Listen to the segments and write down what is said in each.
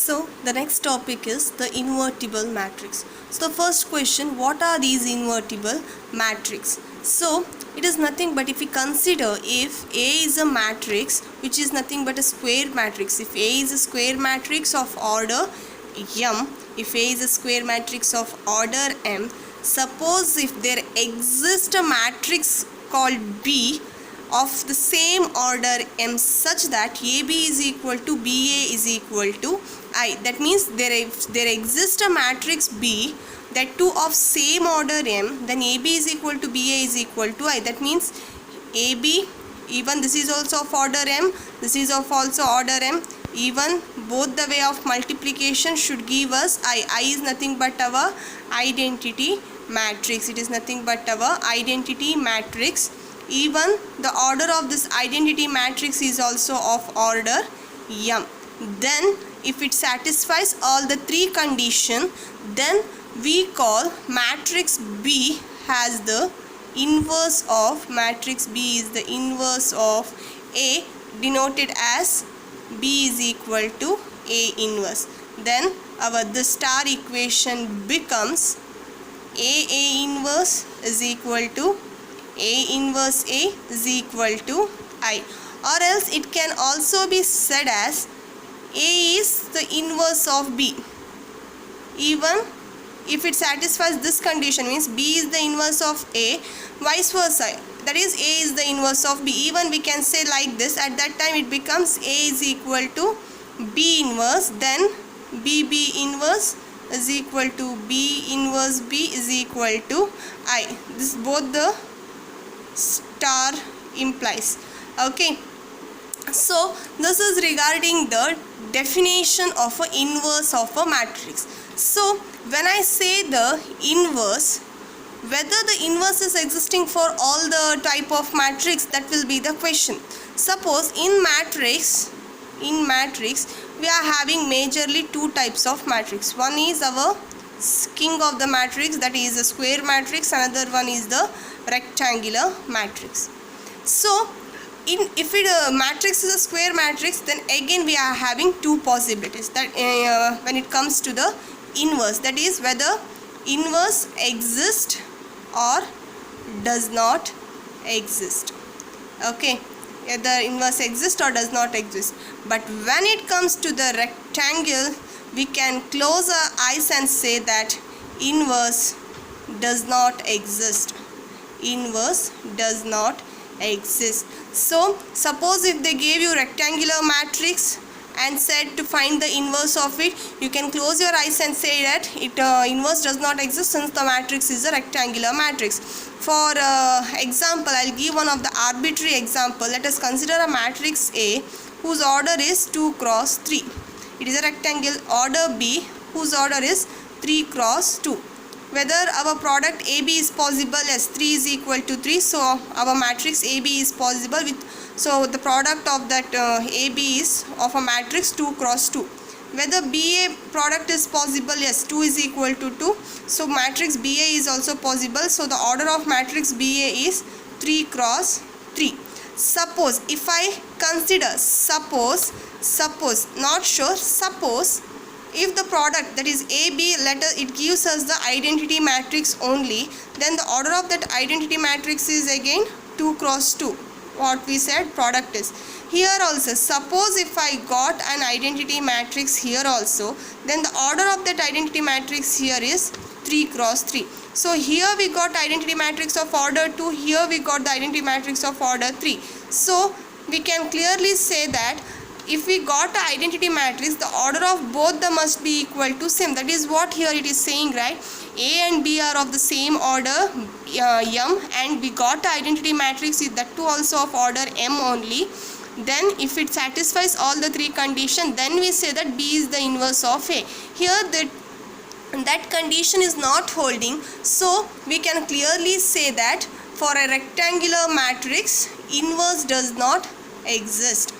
So the next topic is the invertible matrix. So the first question, what are these invertible matrix? So it is nothing but if we consider if A is a matrix which is nothing but a square matrix, if A is a square matrix of order m, if A is a square matrix of order m, suppose if there exists a matrix called B of the same order m such that AB is equal to BA is equal to I. That means there exists a matrix B that too of same order m, then AB is equal to BA is equal to I. That means AB, even this is also of order m, this is of also order m, even both the way of multiplication should give us I. I is nothing but our identity matrix. It is nothing but our identity matrix. Even the order of this identity matrix is also of order m. Then if it satisfies all the three conditions, then we call matrix B has the inverse of, matrix B is the inverse of A, denoted as B is equal to A inverse. Then our the star equation becomes A inverse is equal to A inverse A is equal to I, or else it can also be said as A is the inverse of B. Even if it satisfies this condition, means B is the inverse of A, vice versa, that is A is the inverse of B. Even we can say like this, at that time it becomes A is equal to B inverse, then B inverse is equal to B inverse B is equal to I. This both the star implies. Okay, so this is regarding the definition of an inverse of a matrix. So when I say the inverse, whether the inverse is existing for all the type of matrix, that will be the question. Suppose in matrix we are having majorly two types of matrix. One is our king of the matrix, that is a square matrix. Another one is the rectangular matrix. So if matrix is a square matrix, then again we are having two possibilities, that when it comes to the inverse, that is whether inverse exists or does not exist. Okay, either inverse exists or does not exist. But when it comes to the rectangle, we can close our eyes and say that inverse does not exist. Inverse does not exist. So suppose if they gave you rectangular matrix and said to find the inverse of it, you can close your eyes and say that inverse does not exist since the matrix is a rectangular matrix. For example, I'll give one of the arbitrary example. Let us consider a matrix A whose order is 2 cross 3. It is a rectangle. Order B whose order is 3 cross 2. Whether our product AB is possible, as 3 is equal to 3, so our matrix AB is possible with, so the product of that AB is of a matrix 2 cross 2. Whether BA product is possible, yes, 2 is equal to 2, so matrix BA is also possible, so the order of matrix BA is 3 cross 3. Suppose if I consider, suppose not sure, suppose if the product, that is AB, it gives us the identity matrix only, then the order of that identity matrix is again 2 cross 2, what we said product is. Here also, suppose if I got an identity matrix here also, then the order of that identity matrix here is 3 cross 3. So here we got identity matrix of order 2, here we got the identity matrix of order 3. So we can clearly say that if we got the identity matrix, the order of both them must be equal to same. That is what here it is saying, right? A and B are of the same order m, and we got the identity matrix that too also of order m only. Then if it satisfies all the three conditions, then we say that B is the inverse of A. Here that condition is not holding, so we can clearly say that for a rectangular matrix, inverse does not exist.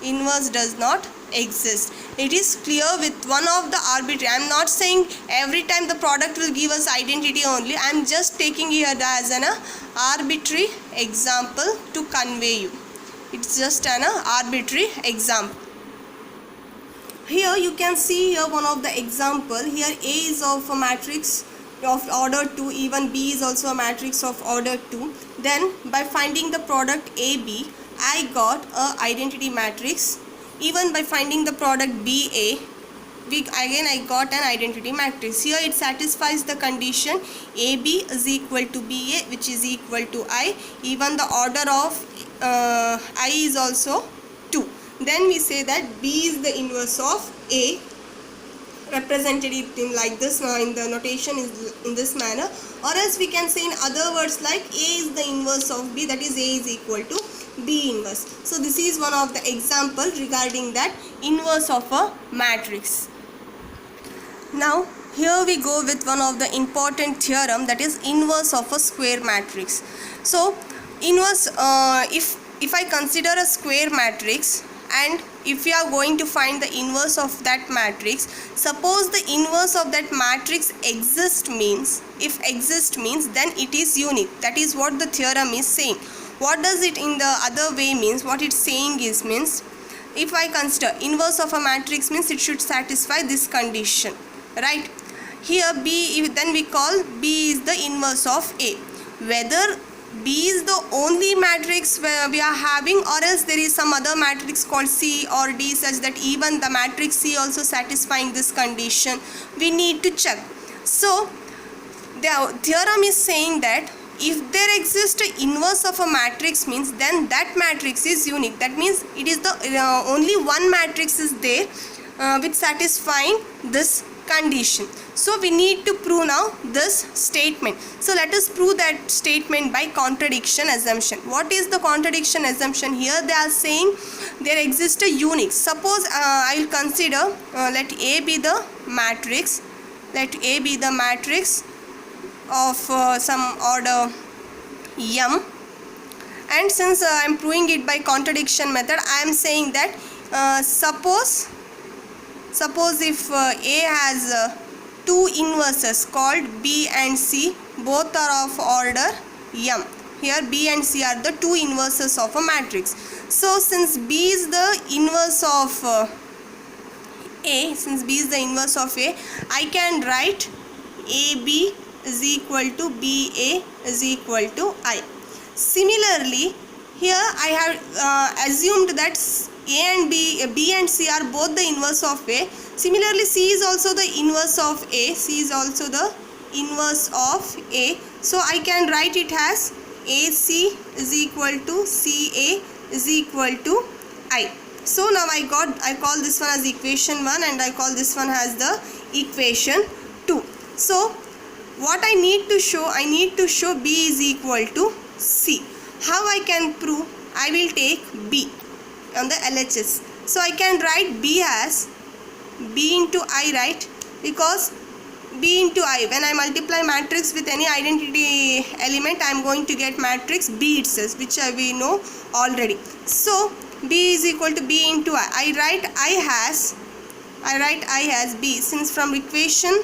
Inverse does not exist. It is clear with one of the arbitrary. I am not saying every time the product will give us identity only. I am just taking here as an arbitrary example to convey you. It's just an arbitrary example. Here you can see here one of the example. Here A is of a matrix of order 2, even B is also a matrix of order 2. Then by finding the product AB, I got a identity matrix. Even by finding the product BA, I got an identity matrix. Here it satisfies the condition AB is equal to BA, which is equal to I. Even the order of I is also 2. Then we say that B is the inverse of A, represented it in like this, in the notation is in this manner, or else we can say in other words like A is the inverse of B, that is A is equal to B inverse. So this is one of the example regarding that inverse of a matrix. Now here we go with one of the important theorem, that is inverse of a square matrix. So inverse, if I consider a square matrix, and if we are going to find the inverse of that matrix, suppose the inverse of that matrix exists means, if exist means, then it is unique. That is what the theorem is saying. What does it in the other way means? What it's saying is means, if I consider inverse of a matrix means it should satisfy this condition, right? Here B, then we call B is the inverse of A. Whether B is the only matrix where we are having, or else there is some other matrix called C or D, such that even the matrix C also satisfying this condition, we need to check. So the theorem is saying that if there exists an inverse of a matrix means, then that matrix is unique. That means it is the only one matrix is there which satisfying this condition. So we need to prove now this statement. So let us prove that statement by contradiction assumption. What is the contradiction assumption? Here they are saying there exists a unique. Suppose I will consider let A be the matrix. Let A be the matrix of some order M, and since I am proving it by contradiction method, I am saying that suppose if A has two inverses called B and C, both are of order M. Here B and C are the two inverses of a matrix. So since B is the inverse of A, I can write AB is equal to BA is equal to I. Similarly, here I have assumed that B and C are both the inverse of A. Similarly, C is also the inverse of A. So I can write it as AC is equal to CA is equal to I. So now I call this one as equation 1 and I call this one as the equation 2. So what I need to show B is equal to C. How I can prove? I will take B on the LHS. So I can write B as B into I, right? Because B into I, when I multiply matrix with any identity element, I am going to get matrix B itself, which we know already. So B is equal to B into I. I write I as B. Since from equation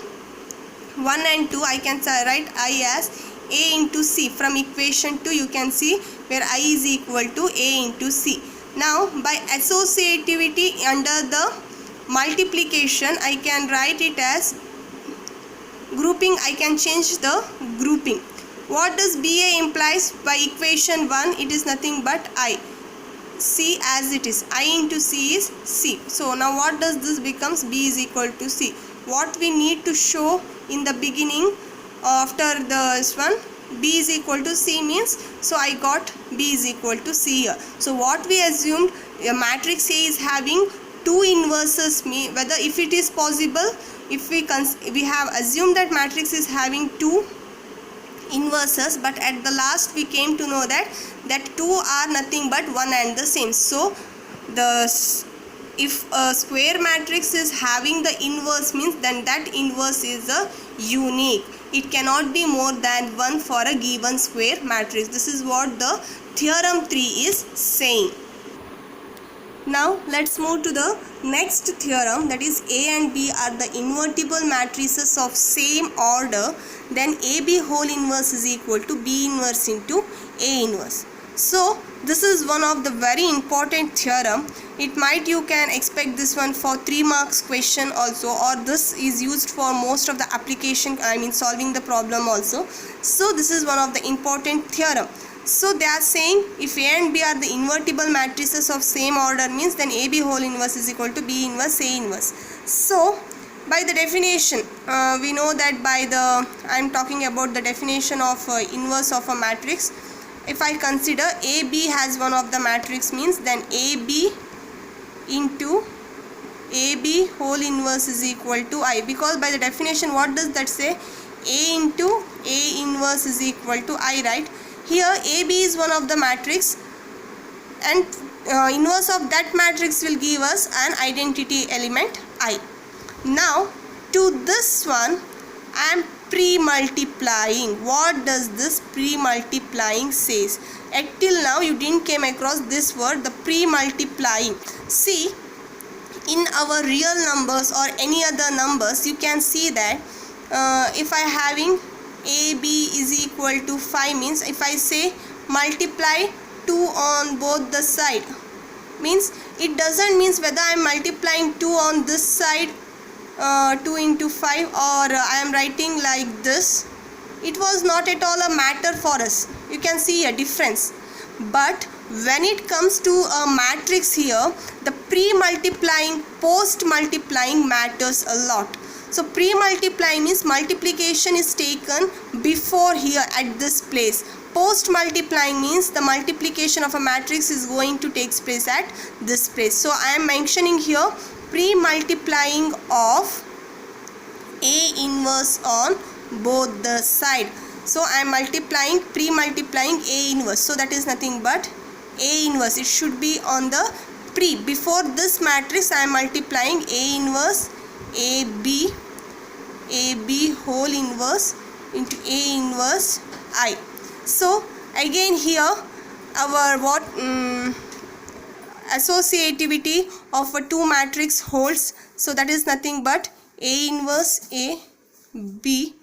1 and 2 I can write I as A into C. From equation 2 you can see where I is equal to A into C. Now by associativity under the multiplication I can write it as grouping. I can change the grouping. What does BA implies? By equation 1 it is nothing but I. C as it is. I into C is C. So now what does this becomes? B is equal to C. What we need to show in the beginning after this one, B is equal to C means, so I got B is equal to C here. So what we assumed, a matrix A is having two inverses, whether if it is possible, if we have assumed that matrix is having two inverses, but at the last we came to know that two are nothing but one and the same. So if a square matrix is having the inverse means, then that inverse is a unique. It cannot be more than one for a given square matrix. This is what the theorem 3 is saying. Now let's move to the next theorem, that is A and B are the invertible matrices of same order, then AB whole inverse is equal to B inverse into A inverse. So this is one of the very important theorem. It might you can expect this one for 3 marks question also, or this is used for most of the application, solving the problem also. So this is one of the important theorem. So they are saying if A and B are the invertible matrices of same order, means then AB whole inverse is equal to B inverse A inverse. So by the definition, we know that by the, I am talking about the definition of inverse of a matrix. If I consider AB has one of the matrix, means then AB into AB whole inverse is equal to I, because by the definition what does that say? A into A inverse is equal to I, right? Here AB is one of the matrix, and inverse of that matrix will give us an identity element I. Now to this one I am pre-multiplying. What does this pre-multiplying says? Till now you didn't came across this word, the pre-multiplying. See, in our real numbers or any other numbers, you can see that if I having AB is equal to 5, means if I say multiply 2 on both the side, means it doesn't means whether I am multiplying 2 on this side, 2 into 5, or I am writing like this. It was not at all a matter for us. You can see a difference. But when it comes to a matrix here, the pre-multiplying, post-multiplying matters a lot. So pre-multiplying means multiplication is taken before here at this place. Post-multiplying means the multiplication of a matrix is going to take place at this place. So I am mentioning here pre-multiplying of A inverse on both the side. So I am multiplying, pre-multiplying A inverse. So that is nothing but A inverse. It should be on the pre. Before this matrix I am multiplying A inverse AB whole inverse into A inverse I. So again here our what associativity of a two matrix holds. So that is nothing but A inverse A B,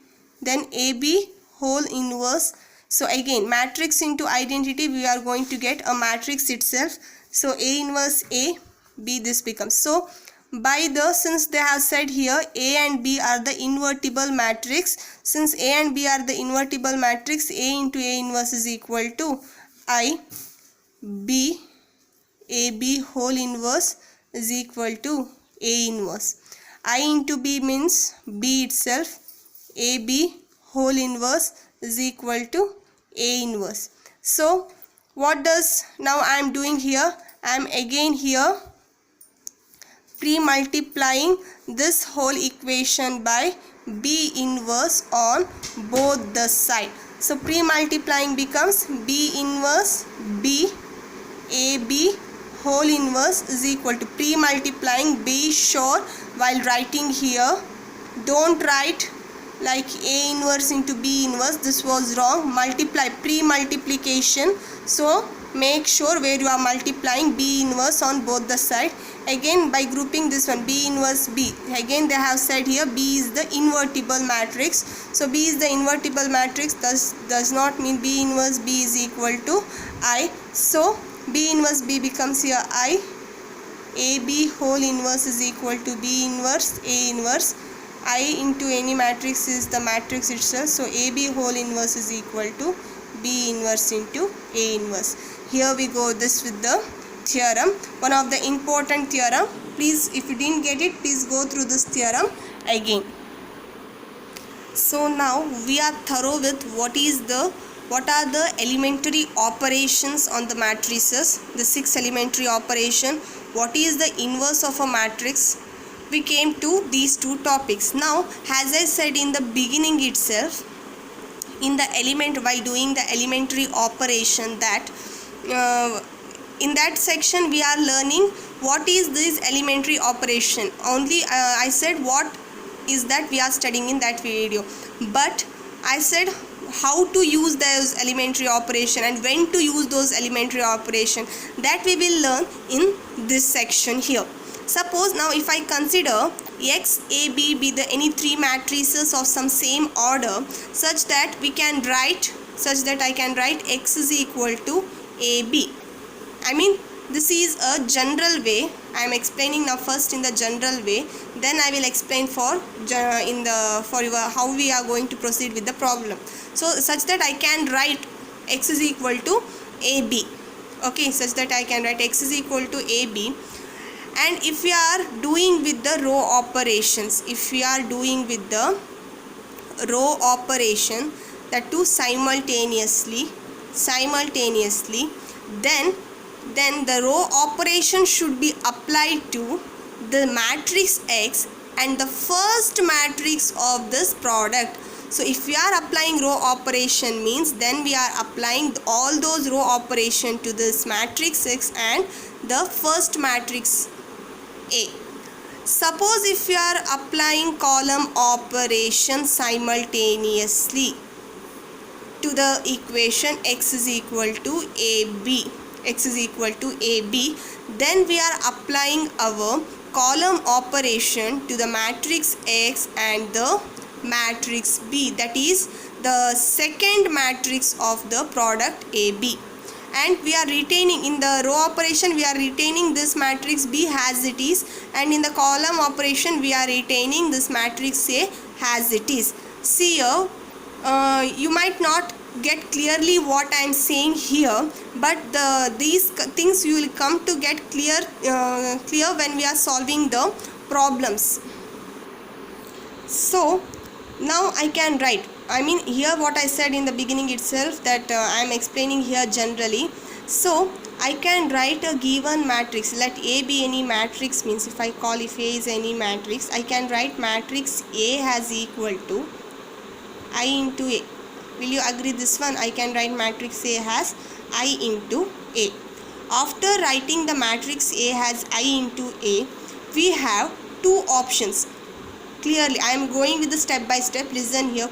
then AB whole inverse. So again matrix into identity, we are going to get a matrix itself. So A inverse A B, this becomes. So by the, since they have said here A and B are the invertible matrix, since A and B are the invertible matrix, A into A inverse is equal to I B AB whole inverse is equal to A inverse. I into B means B itself, AB whole inverse is equal to A inverse. So what does now I am doing here? I am again here pre-multiplying this whole equation by B inverse on both the side. So pre-multiplying becomes B inverse B AB whole inverse is equal to, pre-multiplying, be sure while writing here, don't write like A inverse into B inverse, this was wrong. Multiply, pre-multiplication. So make sure where you are multiplying B inverse on both the side. Again by grouping this one, B inverse B, again they have said here B is the invertible matrix. So B is the invertible matrix, thus does not mean B inverse B is equal to I. So B inverse B becomes here I, AB whole inverse is equal to B inverse A inverse. I into any matrix is the matrix itself. So AB whole inverse is equal to B inverse into A inverse. Here we go this with the theorem, one of the important theorem. Please, if you didn't get it, please go through this theorem again. So now we are thorough with what are the elementary operations on the matrices, the 6 elementary operation, what is the inverse of a matrix. We came to these 2 topics. Now as I said in the beginning itself, in the element, while doing the elementary operation, that in that section we are learning what is this elementary operation. Only I said what is that we are studying in that video, but I said how to use those elementary operation and when to use those elementary operation, that we will learn in this section here. Suppose now if I consider X, A, B be the any 3 matrices of some same order, such that we can write, such that I can write X is equal to AB. I mean, this is a general way. I am explaining now first in the general way, then I will explain for how we are going to proceed with the problem. So such that I can write x is equal to AB. Okay, such that I can write x is equal to AB. And if we are doing with the row operations, that too simultaneously, then the row operation should be applied to the matrix X and the first matrix of this product. So if we are applying row operation means then we are applying all those row operation to this matrix X and the first matrix A. Suppose if we are applying column operation simultaneously to the equation x is equal to AB, then we are applying our column operation to the matrix X and the matrix B, that is the second matrix of the product AB. And we are retaining in the row operation, we are retaining this matrix B as it is, and in the column operation we are retaining this matrix A as it is. See here, you might not get clearly what I am saying here, but these things you will come to get clear when we are solving the problems. So now I can write, I mean here what I said in the beginning itself, that I am explaining here generally. So I can write a given matrix, let A be any matrix, means if A is any matrix, I can write matrix A as equal to I into A. Will you agree this one? I can write matrix A as I into A. After writing the matrix A as I into A, we have two options. Clearly, I am going with the step by step. Listen here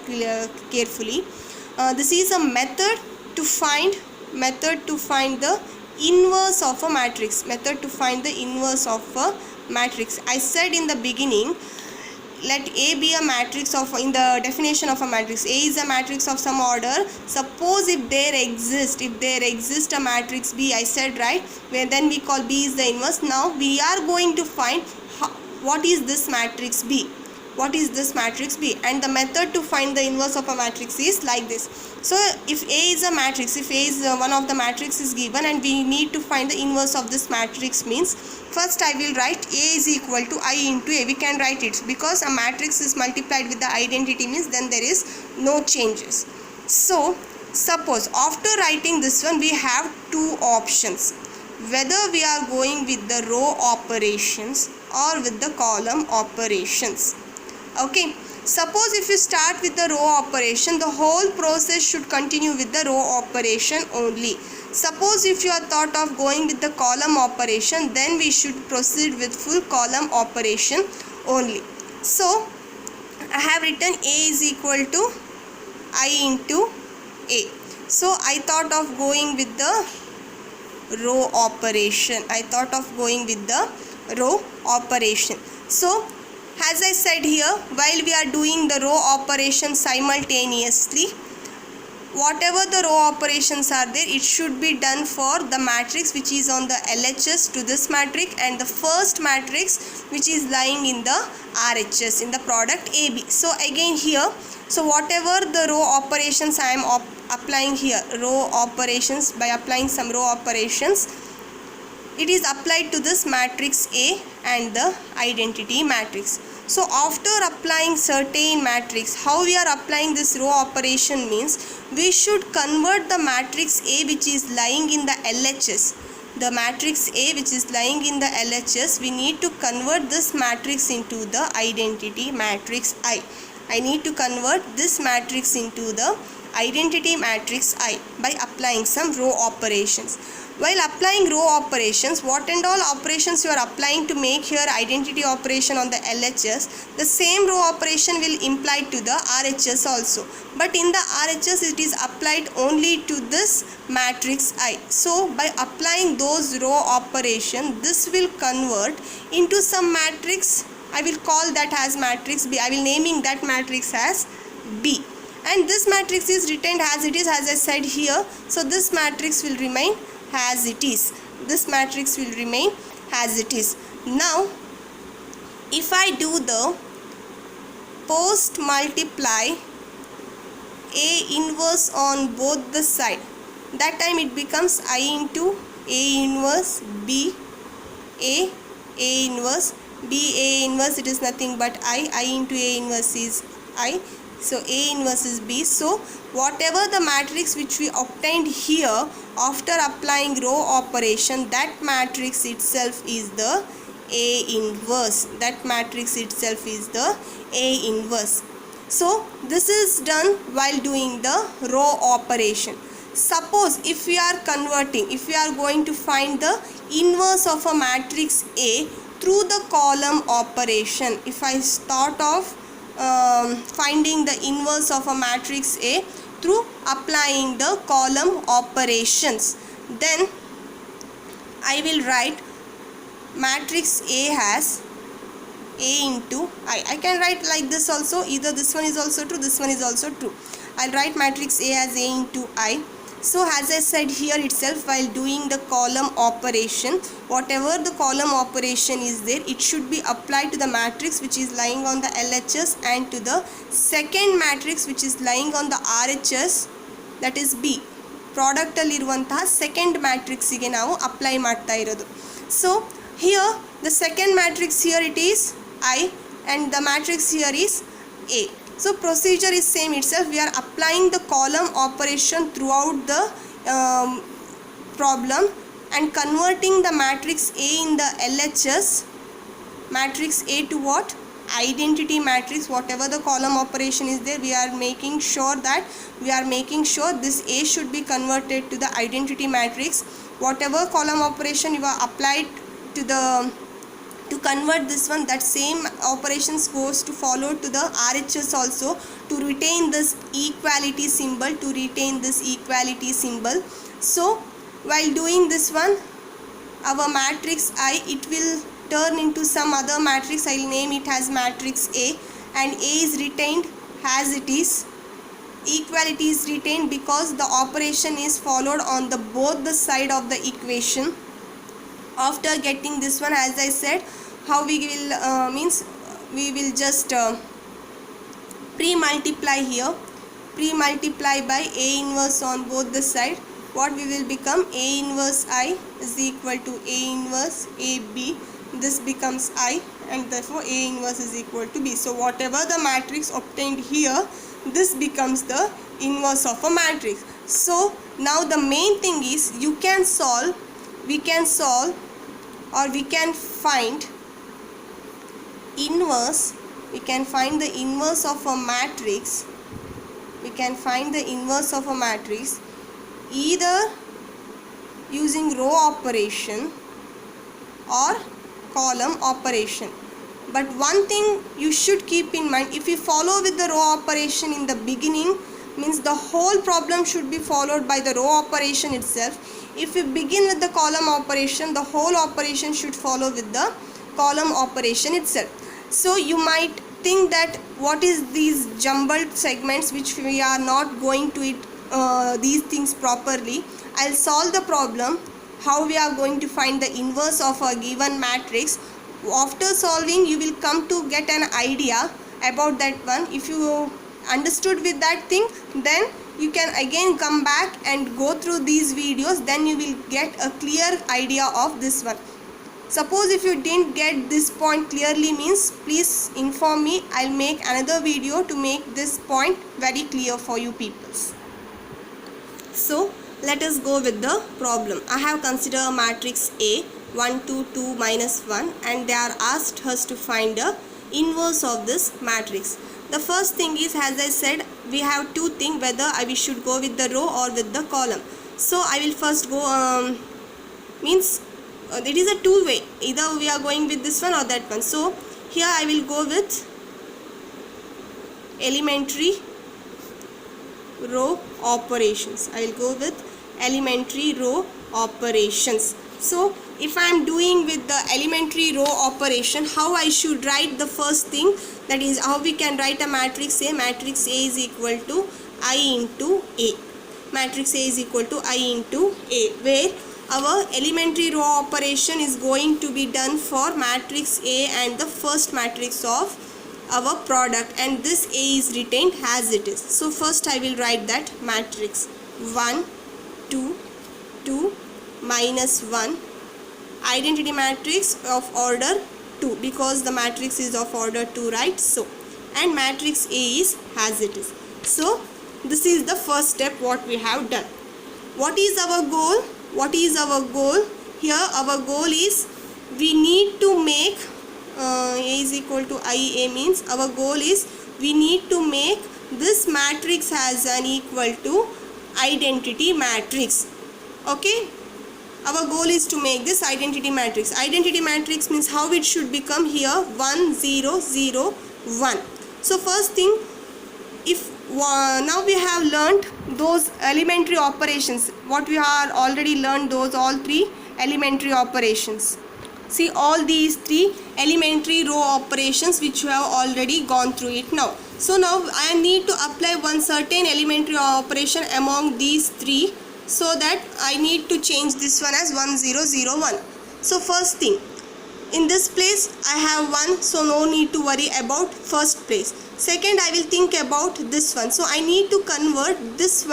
carefully. This is a method to find the inverse of a matrix. I said in the beginning, let A be a matrix in the definition of a matrix. A is a matrix of some order. Suppose if there exists a matrix B, I said right, where then we call B is the inverse. Now we are going to find what is this matrix B. And the method to find the inverse of a matrix is like this. So if A is a matrix, if A is one of the matrix is given and we need to find the inverse of this matrix, means first I will write A is equal to I into A. We can write it because a matrix is multiplied with the identity, means then there is no changes. So suppose after writing this one, we have two options, whether we are going with the row operations or with the column operations. Okay, suppose if you start with the row operation, the whole process should continue with the row operation only. Suppose if you are thought of going with the column operation, then we should proceed with full column operation only. So I have written A is equal to I into A. So I thought of going with the row operation. So as I said here, while we are doing the row operation simultaneously, whatever the row operations are there, it should be done for the matrix which is on the LHS to this matrix and the first matrix which is lying in the RHS in the product AB. So again here, so whatever the row operations I am applying here, row operations, by applying some row operations, it is applied to this matrix A and the identity matrix. So after applying certain matrix, how we are applying this row operation means we should convert the matrix A which is lying in the LHS. The matrix A which is lying in the LHS, we need to convert this matrix into the identity matrix I. I need to convert this matrix into the identity matrix I by applying some row operations. While applying row operations, what and all operations you are applying to make here identity operation on the LHS, the same row operation will imply to the RHS also. But in the RHS, it is applied only to this matrix I. So by applying those row operation, this will convert into some matrix. I will call that as matrix B. I will naming that matrix as B. And this matrix is retained as it is, as I said here. So this matrix will remain as it is. This matrix will remain as it is. Now if I do the post multiply A inverse on both the side, that time it becomes I into A inverse B A inverse B A inverse, it is nothing but I into A inverse is I, so A inverse is B. So whatever the matrix which we obtained here after applying row operation, that matrix itself is the A inverse. That matrix itself is the A inverse. So this is done while doing the row operation. Suppose if we are converting, if we are going to find the inverse of a matrix A through the column operation, if I start off finding the inverse of a matrix A through applying the column operations, then I will write matrix A as A into I. I can write like this also, either this one is also true, this one is also true. I'll write matrix A as A into I. So as I said here itself, while doing the column operation, whatever the column operation is there, it should be applied to the matrix which is lying on the LHS and to the second matrix which is lying on the RHS, that is B. Product alliruvanತಹ second matrix ಗೆ ನಾವು apply ಮಾಡ್ತಾ ಇರೋದು. So here the second matrix here it is I and the matrix here is A. So procedure is same itself. We are applying the column operation throughout the problem and converting the matrix A in the LHS matrix A to what? Identity matrix. Whatever the column operation is there, we are making sure this A should be converted to the identity matrix. Whatever column operation you are applied to convert this one, that same operations goes to follow to the RHS also, to retain this equality symbol, So while doing this one, our matrix I, it will turn into some other matrix. I will name it as matrix A, and A is retained as it is. Equality is retained because the operation is followed on the both the side of the equation. After getting this one, as I said, how we will we will just pre-multiply here, pre-multiply by A inverse on both the side. What we will become? A inverse I is equal to A inverse AB. This becomes I, and therefore A inverse is equal to B. So whatever the matrix obtained here, this becomes the inverse of a matrix. So now the main thing is, we can find inverse. We can find the inverse of a matrix. Either using row operation or column operation. But one thing you should keep in mind, if you follow with the row operation in the beginning, means the whole problem should be followed by the row operation itself. If you begin with the column operation, the whole operation should follow with the column operation itself. So you might think that what is these jumbled segments which we are not going to it these things properly. I'll solve the problem how we are going to find the inverse of a given matrix. After solving, you will come to get an idea about that one. If you understood with that thing, then you can again come back and go through these videos, then you will get a clear idea of this one. Suppose if you didn't get this point clearly, means please inform me. I'll make another video to make this point very clear for you peoples. So let us go with the problem. I have considered a matrix A 1 2 2 minus 1, and they are asked us to find the inverse of this matrix. The first thing is, as I said, we have two things, whether we should go with the row or with the column. So I will first go it is a two-way, either we are going with this one or that one. So here I will go with elementary row operations. I will go with elementary row operations. So if I am doing with the elementary row operation, how I should write the first thing, that is how we can write a matrix A. Matrix A is equal to I into A. Matrix A is equal to I into A, where our elementary row operation is going to be done for matrix A and the first matrix of our product, and this A is retained as it is. So first I will write that matrix 1 2 2 minus 1, identity matrix of order 2 because the matrix is of order 2, right? So, and matrix A is as it is. So this is the first step what we have done. What is our goal? What is our goal? Here our goal is we need to make A is equal to IA, means our goal is we need to make this matrix as an equal to identity matrix. Okay, our goal is to make this identity matrix. Identity matrix means how it should become here 1 0 0 1. So first thing, if now we have learnt those elementary operations, what we have already learned, those all three elementary operations. See, all these three elementary row operations which you have already gone through it now. So now I need to apply one certain elementary operation among these three, so that I need to change this one as 1 0 0 1. So first thing, in this place I have 1, so no need to worry about first place. Second, I will think about this one, so I need to convert this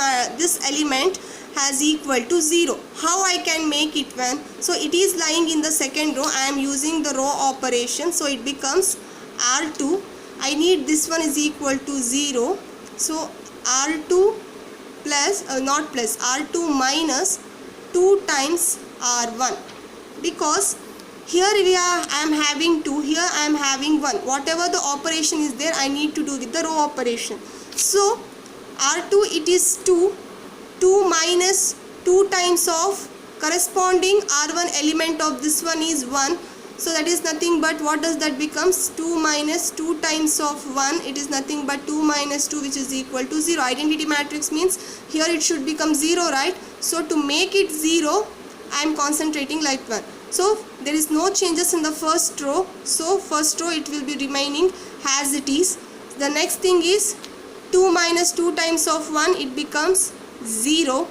element as equal to 0. How I can make it 1? So it is lying in the second row. I am using the row operation, so it becomes R2. I need this one is equal to 0. So R2 plus not plus R2 minus 2 times R1, because here I am having 2, here I am having 1. Whatever the operation is there, I need to do with the row operation. So R2 it is 2. 2 minus 2 times of corresponding R1 element of this one is 1. So that is nothing but, what does that becomes? 2 minus 2 times of 1, it is nothing but 2 minus 2, which is equal to 0. Identity matrix means here it should become 0, right? So to make it 0, I am concentrating like 1. So there is no changes in the first row. So first row it will be remaining as it is. The next thing is 2 minus 2 times of 1, it becomes 0.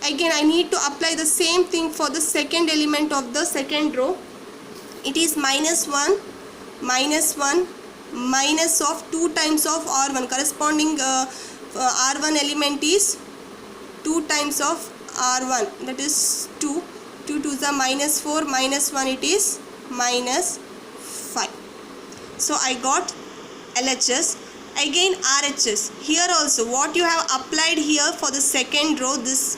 Again I need to apply the same thing for the second element of the second row. It is minus 1 minus of 2 times of R1. Corresponding R1 element is 2 times of R1, that is 2. 2 to the minus 4, minus 1, it is minus 5. So I got LHS. Again RHS. Here also what you have applied here for the second row, this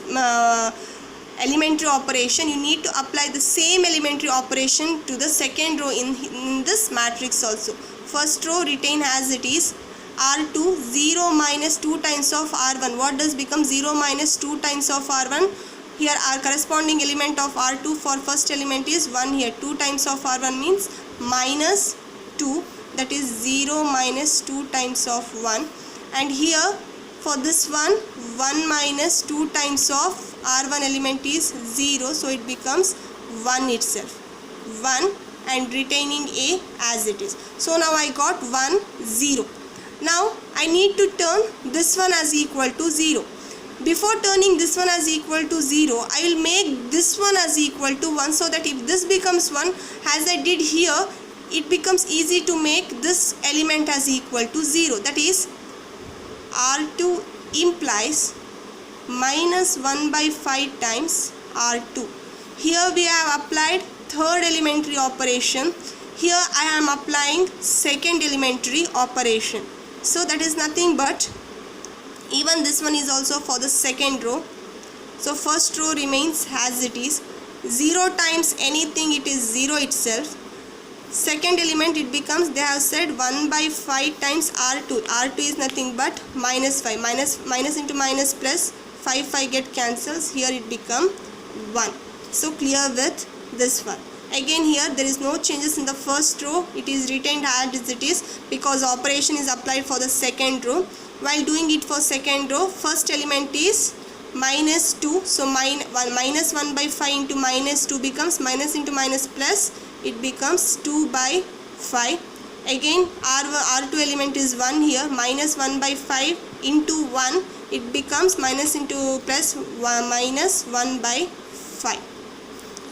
elementary operation, you need to apply the same elementary operation to the second row in this matrix also. First row retain as it is. R2 0 minus 2 times of R1. What does become 0 minus 2 times of R1? Here our corresponding element of R2 for first element is 1 here. 2 times of R1 means minus 2, that is 0 minus 2 times of 1. And here for this one, 1 minus 2 times of R1 element is 0, so it becomes 1 itself. 1 and retaining A as it is. So now I got 1 0. Now I need to turn this one as equal to 0. Before turning this one as equal to 0, I will make this one as equal to 1, so that if this becomes 1, as I did here, it becomes easy to make this element as equal to 0. That is, R2 implies minus 1 by 5 times R2. Here we have applied third elementary operation. Here I am applying second elementary operation. So that is nothing but, even this one is also for the second row. So first row remains as it is. 0 times anything, it is 0 itself. Second element, it becomes, they have said 1 by 5 times R2. R2 is nothing but minus 5. Minus into minus plus, 5 get cancels. Here it become 1. So clear with this one. Again here there is no changes in the first row. It is retained as it is because operation is applied for the second row. While doing it for second row, first element is minus 2. So minus 1 by 5 into minus 2 becomes minus into minus plus. It becomes 2 by 5. Again R2 element is 1 here. Minus 1 by 5 into 1. It becomes minus into plus minus 1 by 5.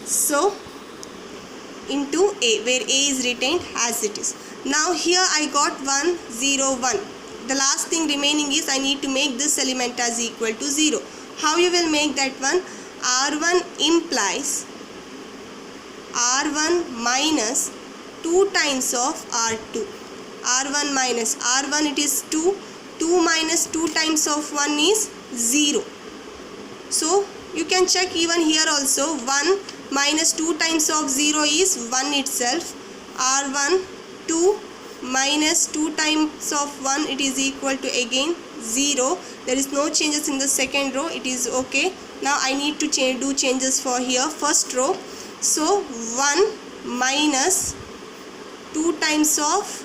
So into A, where A is retained as it is. Now here I got 1 0 1. The last thing remaining is I need to make this element as equal to 0. How you will make that one? R1 implies R1 minus 2 times of R2. R1 minus R1, it is 2. 2 minus 2 times of 1 is 0. So you can check even here also. 1 minus 2 times of 0 is 1 itself. R1 2 minus 2 times of 1, it is equal to again 0. There is no changes in the second row. It is okay. Now I need to do changes for here first row. So 1 minus 2 times of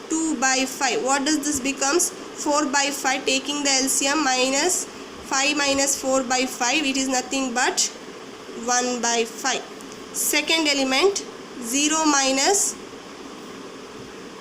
2 by 5. What does this becomes? 4 by 5. Taking the LCM, minus 5 minus 4 by 5. It is nothing but 1 by 5. Second element, 0 minus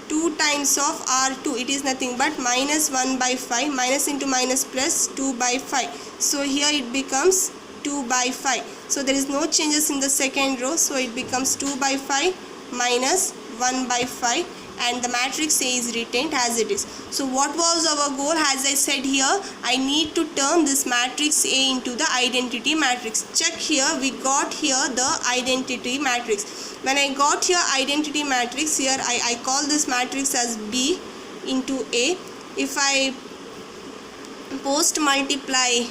2 times of R2. It is nothing but minus 1 by 5. Minus into minus plus 2 by 5. So here it becomes 2 by 5. So there is no changes in the second row. So it becomes 2 by 5 minus 1 by 5. And the matrix A is retained as it is. So what was our goal? As I said here, I need to turn this matrix A into the identity matrix. Check here, we got here the identity matrix. When I got here identity matrix, here I call this matrix as B into A. If I post multiply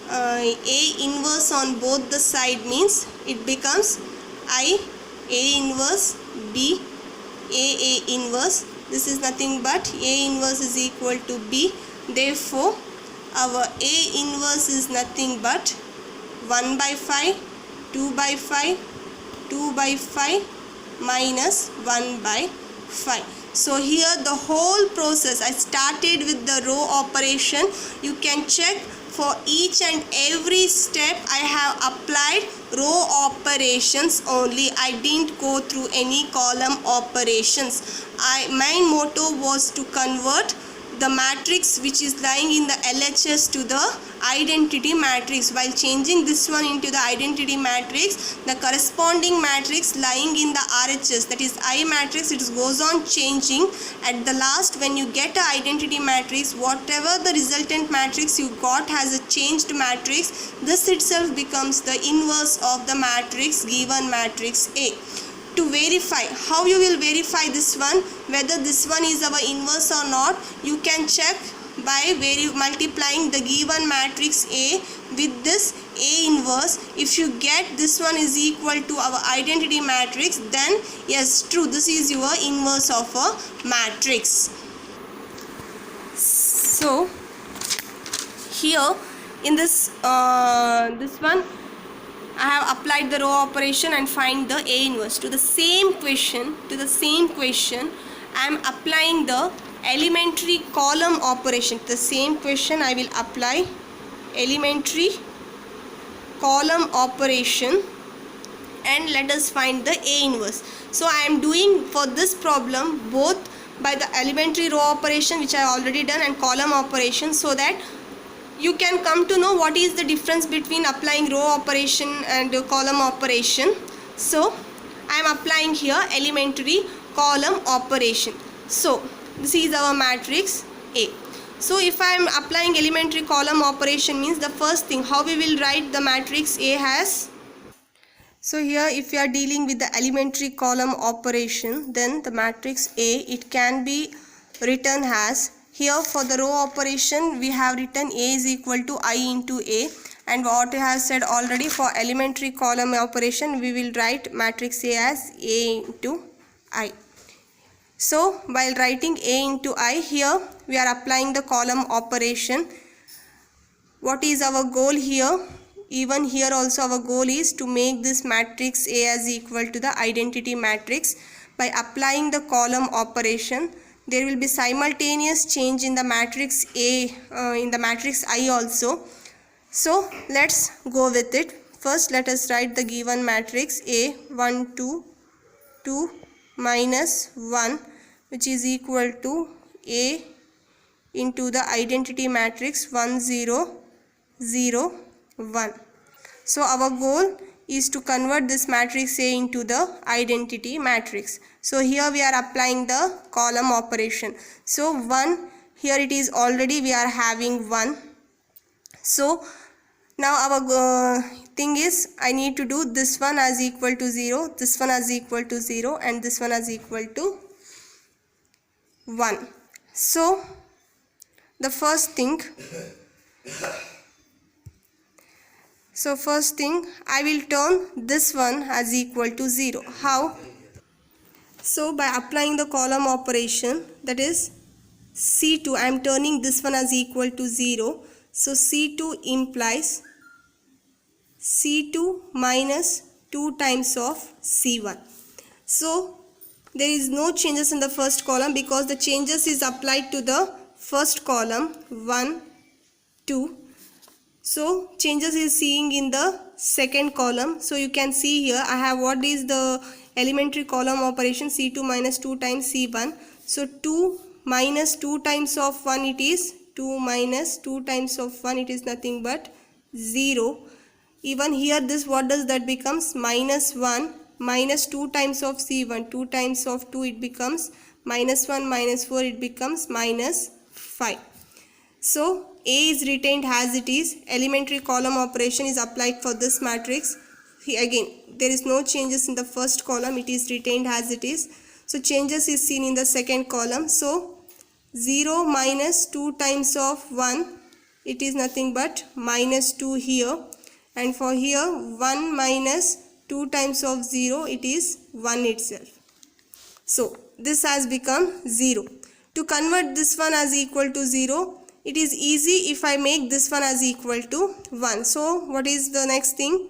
A inverse on both the side, means it becomes A inverse B A inverse. This is nothing but A inverse is equal to B. Therefore our A inverse is nothing but 1 by 5, 2 by 5, 2 by 5 minus 1 by 5. So here the whole process, I started with the row operation. You can check for each and every step I have applied row operations only. I didn't go through any column operations. My motto was to convert the matrix which is lying in the LHS to the identity matrix. While changing this one into the identity matrix, the corresponding matrix lying in the RHS, that is I matrix, it goes on changing. At the last, when you get an identity matrix, whatever the resultant matrix you got has a changed matrix, this itself becomes the inverse of the matrix, given matrix A. To verify, how you will verify this one, whether this one is our inverse or not, you can check by multiplying the given matrix A with this A inverse. If you get this one is equal to our identity matrix, then yes, true, this is your inverse of a matrix. So here in this one, I have applied the row operation and find the A inverse. To the same question, I am applying the elementary column operation. The same question I will apply elementary column operation and let us find the A inverse. So I am doing for this problem both by the elementary row operation which I already done and column operation, so that you can come to know what is the difference between applying row operation and column operation. So I am applying here elementary column operation. So this is our matrix A. So if I am applying elementary column operation, means the first thing, how we will write the matrix A has. So here if you are dealing with the elementary column operation, then the matrix A, it can be written as, here for the row operation we have written A is equal to I into A, and what I have said already, for elementary column operation we will write matrix A as A into I. So while writing A into I, here we are applying the column operation. What is our goal here? Even here also our goal is to make this matrix A as equal to the identity matrix. By applying the column operation, there will be simultaneous change in the matrix A, in the matrix I also. So let's go with it. First let us write the given matrix A, 1 2 2 minus 1, which is equal to A into the identity matrix 1 0 0 1. So our goal is to convert this matrix A into the identity matrix. So here we are applying the column operation. So 1, here it is already we are having 1. So now our thing is, I need to do this one as equal to 0, this one as equal to 0, and this one as equal to 1. So the first thing I will turn this one as equal to 0. How? So by applying the column operation, that is C2, I am turning this one as equal to 0. So C2 implies C2 minus 2 times of C1. So there is no changes in the first column because the changes is applied to the first column 1, 2. So changes is seeing in the second column. So you can see here I have what is the elementary column operation, C2 minus 2 times C1. So 2 minus 2 times of 1, it is 2 minus 2 times of 1, it is nothing but 0. Even here this, what does that becomes? Minus 1 minus 2 times of C1, 2 times of 2, it becomes minus 1 minus 4, it becomes minus 5. So A is retained as it is. Elementary column operation is applied for this matrix. Here again there is no changes in the first column, it is retained as it is. So changes is seen in the second column. So 0 minus 2 times of 1, it is nothing but minus 2 here, and for here 1 minus 2 times of 0, it is 1 itself. So this has become 0. To convert this one as equal to 0, it is easy if I make this one as equal to 1. So what is the next thing?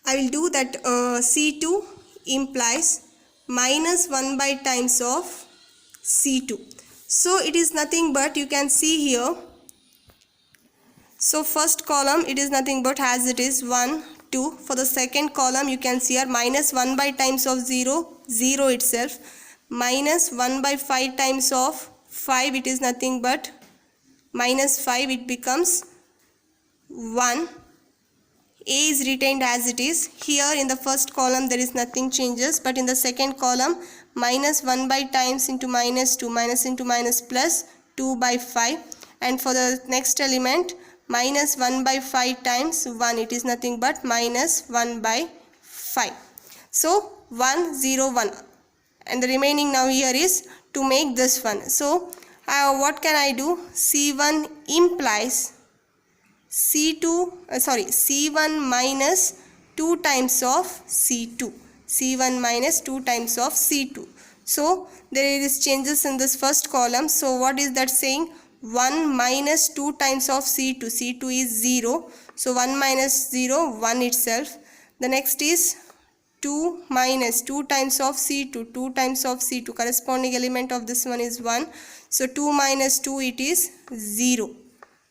I will do that C2 implies minus 1 by times of C2. So it is nothing but, you can see here, so first column it is nothing but as it is 1, 2. For the second column you can see here minus 1 by times of 0, 0 itself, minus 1 by 5 times of 5, it is nothing but minus 5, it becomes 1. A is retained as it is. Here in the first column there is nothing changes, but in the second column minus 1 by times into minus 2, minus into minus plus 2 by 5, and for the next element minus 1 by 5 times 1, it is nothing but minus 1 by 5. So 1, 0, 1, and the remaining now here is to make this one. So what can I do? C1 implies C1 minus 2 times of C2. C1 minus 2 times of C2. So there is changes in this first column. So what is that saying? 1 minus 2 times of C2. C2 is 0. So 1 minus 0, 1 itself. The next is 2 minus 2 times of C2. 2 times of C2. Corresponding element of this one is 1. So 2 minus 2, it is 0.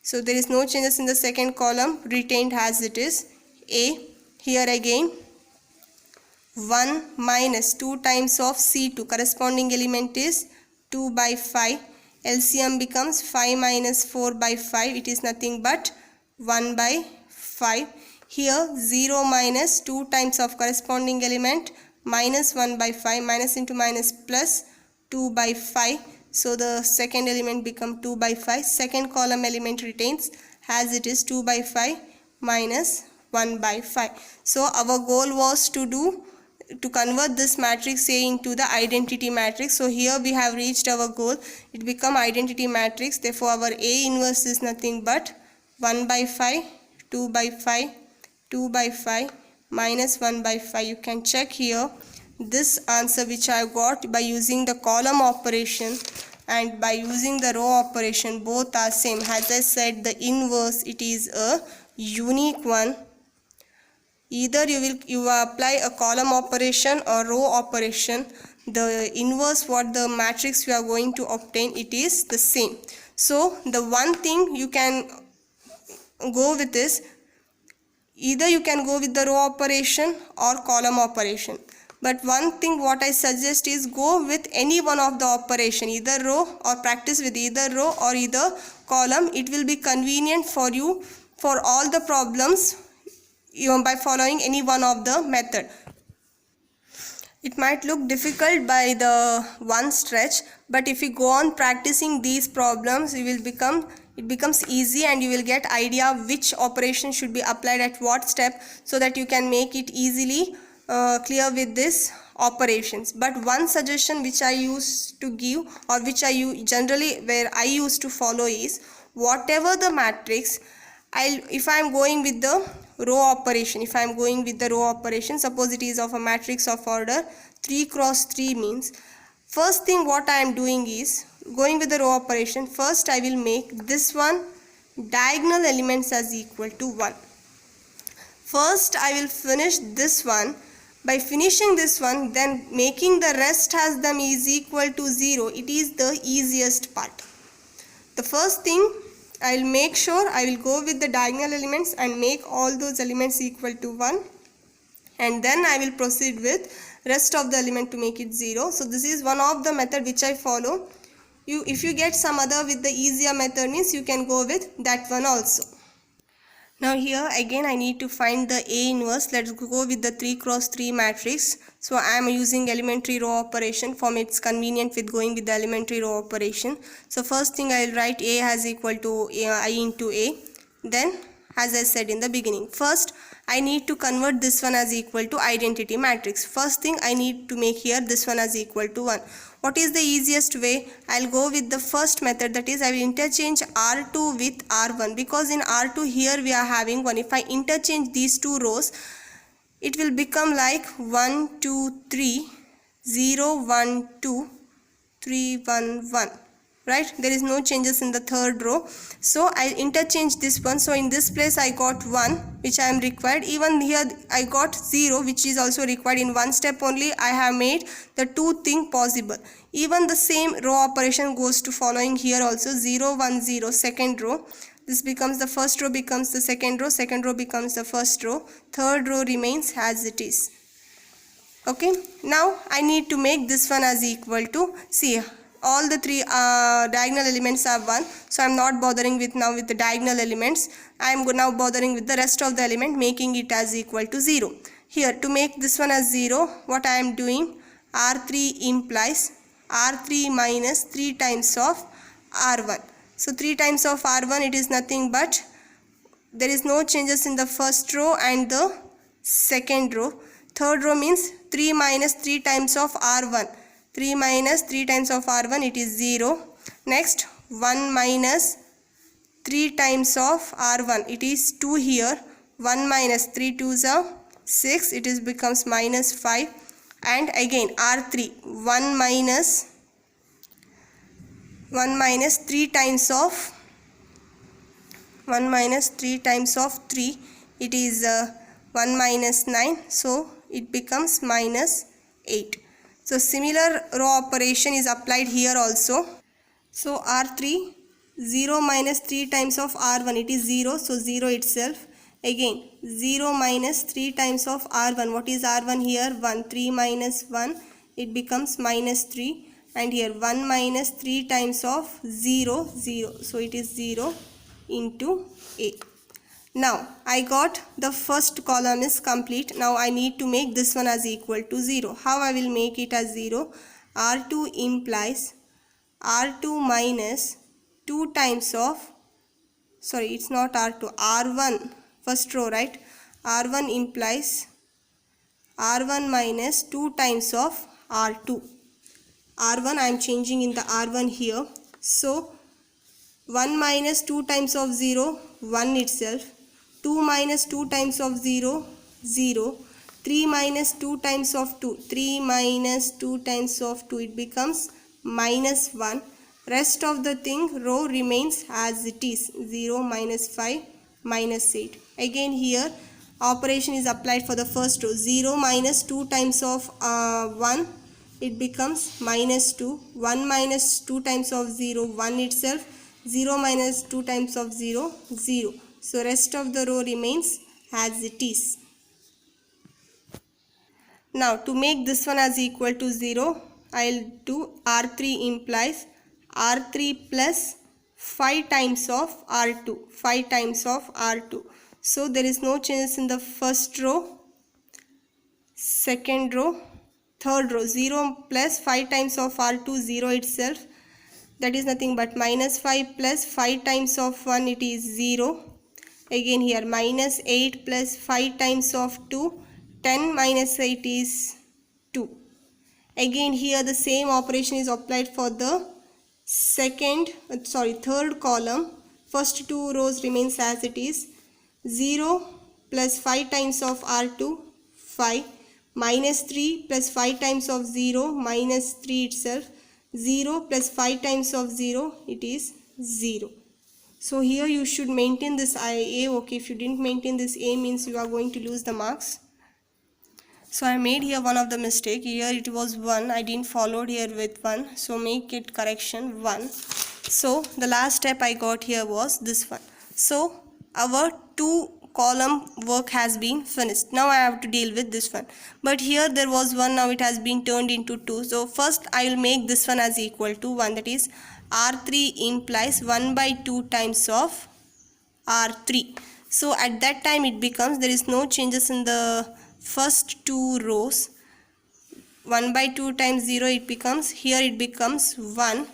So there is no changes in the second column, retained as it is. A. Here again 1 minus 2 times of C2. Corresponding element is 2 by 5. LCM becomes 5 minus 4 by 5. It is nothing but 1 by 5. Here 0 minus 2 times of corresponding element, minus 1 by 5, minus into minus plus 2 by 5. So the second element become 2 by 5. Second column element retains as it is 2 by 5 minus 1 by 5. So our goal was to convert this matrix A into the identity matrix. So here we have reached our goal. It become identity matrix. Therefore our A inverse is nothing but 1 by 5, 2 by 5, 2 by 5 minus 1 by 5. You can check here this answer which I got by using the column operation and by using the row operation. Both are same. As I said, the inverse, it is a unique one. Either you apply a column operation or row operation, the inverse what the matrix we are going to obtain, it is the same. So the one thing you can go with is, either you can go with the row operation or column operation. But one thing what I suggest is go with any one of the operation, either row or practice with either row or either column. It will be convenient for you for all the problems by following any one of the method. It might look difficult by the one stretch, but if you go on practicing these problems, it becomes easy, and you will get idea which operation should be applied at what step, so that you can make it easily clear with this operations. But one suggestion which I used to give, or which generally where I used to follow, is whatever the matrix, if I am going with the row operation, suppose it is of a matrix of order 3 cross 3 means, first thing what I am doing is going with the row operation. First I will make this one diagonal elements as equal to 1. First I will finish this one. By finishing this one, then making the rest as them is equal to 0, it is the easiest part. The first thing, I will make sure I will go with the diagonal elements and make all those elements equal to 1, and then I will proceed with rest of the element to make it 0. So this is one of the method which I follow. If you get some other with the easier method means, you can go with that one also. Now here again I need to find the A inverse. Let's go with the 3 cross 3 matrix. So I am using elementary row operation. For me it's convenient with going with the elementary row operation. So first thing I will write A as equal to I into A. Then, as I said in the beginning, first I need to convert this one as equal to identity matrix. First thing I need to make here this one as equal to 1. What is the easiest way? I'll go with the first method, that is I will interchange R2 with R1, because in R2 here we are having 1. If I interchange these two rows, it will become like 1 2 3 0 1 2 3 1 1. Right, there is no changes in the third row, so I'll interchange this one. So in this place I got 1 which I am required. Even here I got 0 which is also required. In one step only I have made the two thing possible. Even the same row operation goes to following here also. 0 1 0 second row, this becomes the first row, becomes the second row becomes the first row, third row remains as it is. Okay, now I need to make this one as equal to, see, all the three diagonal elements are 1, so I am not bothering with the diagonal elements. I am now bothering with the rest of the element, making it as equal to 0. Here to make this one as 0, what I am doing, R3 implies R3 minus 3 times of R1. So 3 times of R1, it is nothing but, there is no changes in the first row and the second row. Third row means 3 minus 3 times of R1. 3 minus 3 times of R1, it is 0. Next 1 minus 3 times of R1, it is 2 here. 1 minus 3 2s are 6, it is becomes minus 5. And again R3, 1 minus 3 times of 3, it is 1 minus 9, so it becomes minus 8. So similar row operation is applied here also. So R3, 0 minus 3 times of R1, it is 0, so 0 itself. Again 0 minus 3 times of R1, what is R1 here? 1, 3 minus 1, it becomes minus 3. And here 1 minus 3 times of 0, 0, so it is 0 into A. Now I got the first column is complete. Now I need to make this one as equal to 0. How I will make it as 0? R2 implies R2 minus 2 times of, sorry, it's not R2, R1, first row, right? R1 implies R1 minus 2 times of R2. R1 I am changing in the R1 here. So 1 minus 2 times of 0, 1 itself. 2 minus 2 times of 0, 0. 3 minus 2 times of 2, 3 minus 2 times of 2, it becomes minus 1. Rest of the thing row remains as it is, 0 minus 5 minus 8. Again here operation is applied for the first row. 0 minus 2 times of 1, it becomes minus 2. 1 minus 2 times of 0, 1 itself. 0 minus 2 times of 0, 0. So rest of the row remains as it is. Now to make this one as equal to 0, I will do R3 implies R3 plus 5 times of R2. 5 times of R2. So there is no changes in the first row, second row, third row. 0 plus 5 times of R2, 0 itself, that is nothing but minus 5 plus 5 times of 1, it is 0. Again here minus 8 plus 5 times of 2, 10 minus 8 is 2. Again here the same operation is applied for the third column. First two rows remains as it is. 0 plus 5 times of R2, 5, minus 3 plus 5 times of 0, minus 3 itself, 0 plus 5 times of 0, it is 0. So here you should maintain this A. Okay, if you didn't maintain this A, means you are going to lose the marks. So I made here one of the mistake. Here it was 1, I didn't follow here with 1, so make it correction 1. So the last step I got here was this one. So our 2 column work has been finished. Now I have to deal with this one, but here there was 1, now it has been turned into 2. So first I will make this one as equal to 1, that is R3 implies 1 by 2 times of R3. So at that time it becomes, there is no changes in the first 2 rows. 1 by 2 times 0, it becomes, here it becomes 1.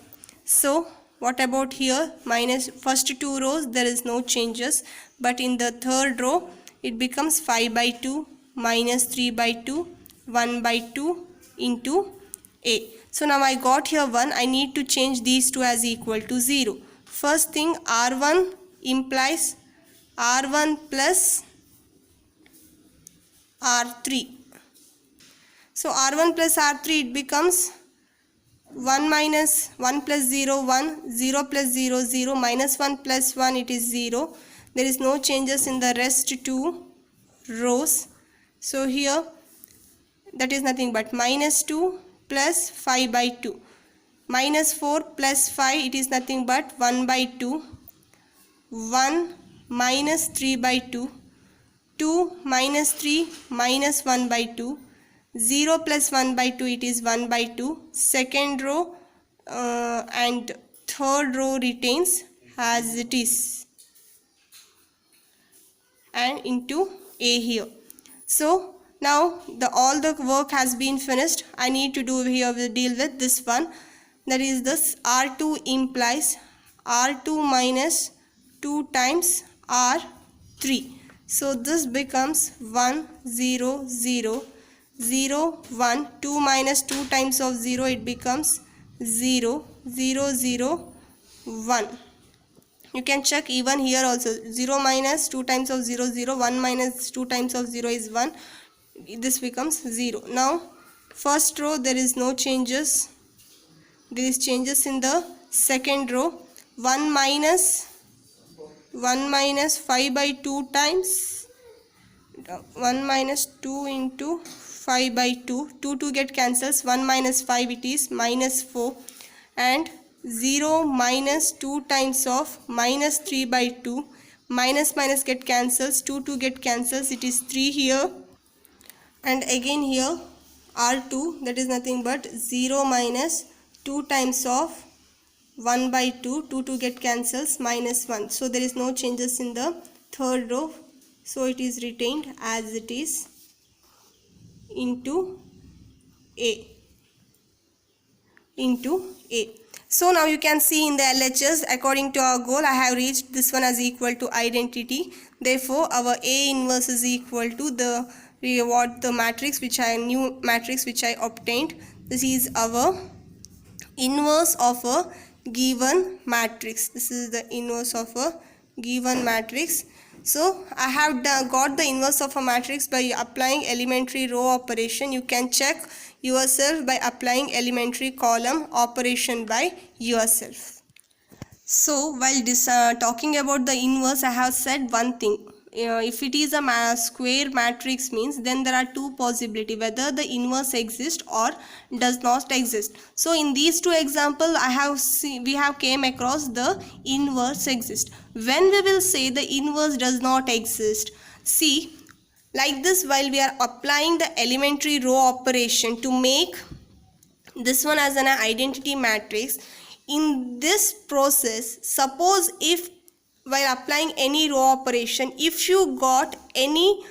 So what about here? Minus first 2 rows, there is no changes, but in the third row it becomes 5 by 2 minus 3 by 2, 1 by 2 into A. So now I got here 1, I need to change these two as equal to 0. First thing, R1 implies R1 plus R3. So R1 plus R3, it becomes 1 minus 1 plus 0, 1, 0 plus 0, 0, minus 1 plus 1, it is 0. There is no changes in the rest 2 rows. So here that is nothing but minus 2 plus 5 by 2. Minus 4 plus 5, it is nothing but 1 by 2. 1 minus 3 by 2. 2 minus 3 minus 1 by 2. 0 plus 1 by 2, it is 1 by 2. Second row and third row retains as it is, and into A here. So now all the work has been finished. I need to do here, will deal with this one, that is this R2 implies R2 minus 2 times R3. So this becomes 1 0 0 0 1. 2 minus 2 times of 0, it becomes 0 0 0 1. You can check even here also, 0 minus 2 times of 0 0, 1 minus 2 times of 0 is 1. This becomes 0. Now first row there is no changes. There is changes in the second row. 1 minus 5 by 2 times 1 minus 2 into 5 by 2. 2 get cancels. 1 minus 5, it is minus 4. And 0 minus 2 times of minus 3 by 2. Minus minus get cancels. 2 get cancels. It is 3 here. And again here R2, that is nothing but 0 minus 2 times of 1 by 2. 2 get cancels, minus 1. So there is no changes in the third row. So it is retained as it is into A. So now you can see in the LHS, according to our goal, I have reached this one as equal to identity. Therefore our A inverse is equal to the matrix which I obtained. This is our inverse of a given matrix. This is the inverse of a given matrix. So I have got the inverse of a matrix by applying elementary row operation. You can check yourself by applying elementary column operation by yourself. So while talking about the inverse, I have said one thing. If it is a square matrix, means then there are two possibilities, whether the inverse exists or does not exist. So in these two examples we have came across the inverse exists. When we will say the inverse does not exist, see, like this, while we are applying the elementary row operation to make this one as an identity matrix, in this process, suppose if while applying any row operation, if you got any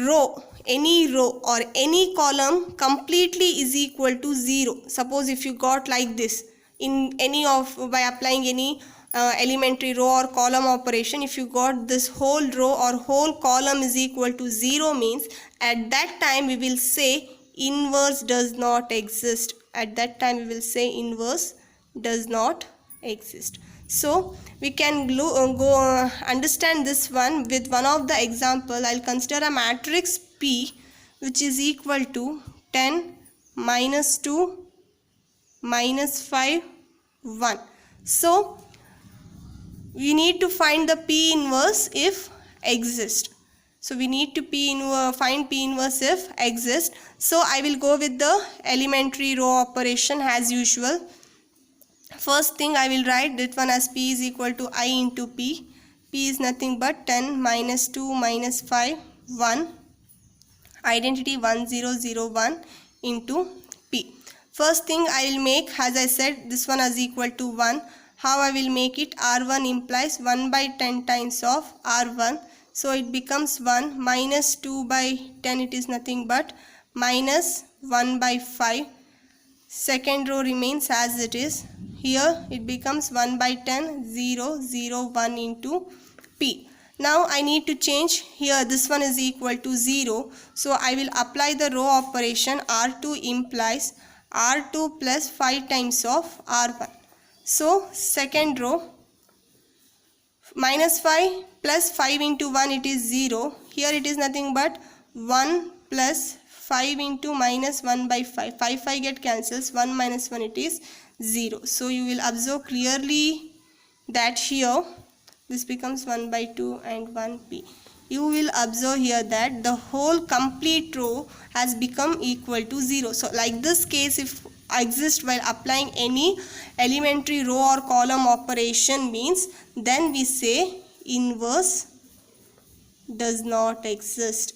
row or any column completely is equal to 0, suppose if you got like this in any of, by applying any elementary row or column operation, if you got this whole row or whole column is equal to 0, means at that time we will say inverse does not exist. At that time we will say inverse does not exist. So we can go understand this one with one of the example. I'll consider a matrix P which is equal to 10, minus 2, minus 5, 1. So we need to find the P inverse if exist. So we need to find P inverse if exist. So I will go with the elementary row operation as usual. First thing I will write that one as P is equal to I into P. P is nothing but 10 minus 2 minus 5 1. Identity 1001 into P. First thing I will make, as I said, this one is equal to 1. How I will make it? R1 implies 1 by 10 times of R1. So it becomes 1 minus 2 by 10, it is nothing but minus 1 by 5. Second row remains as it is. Here it becomes 1 by 10, 0, 0, 1 into P. Now I need to change here, this one is equal to 0. So I will apply the row operation. R2 implies R2 plus 5 times of R1. So second row, minus 5 plus 5 into 1, it is 0. Here it is nothing but 1 plus 5 into minus 1 by 5. 5 get cancels, 1 minus 1, it is 0. So you will observe clearly that here this becomes 1 by 2 and 1P. You will observe here that the whole complete row has become equal to 0. So like this case, if exist while applying any elementary row or column operation, means then we say inverse does not exist.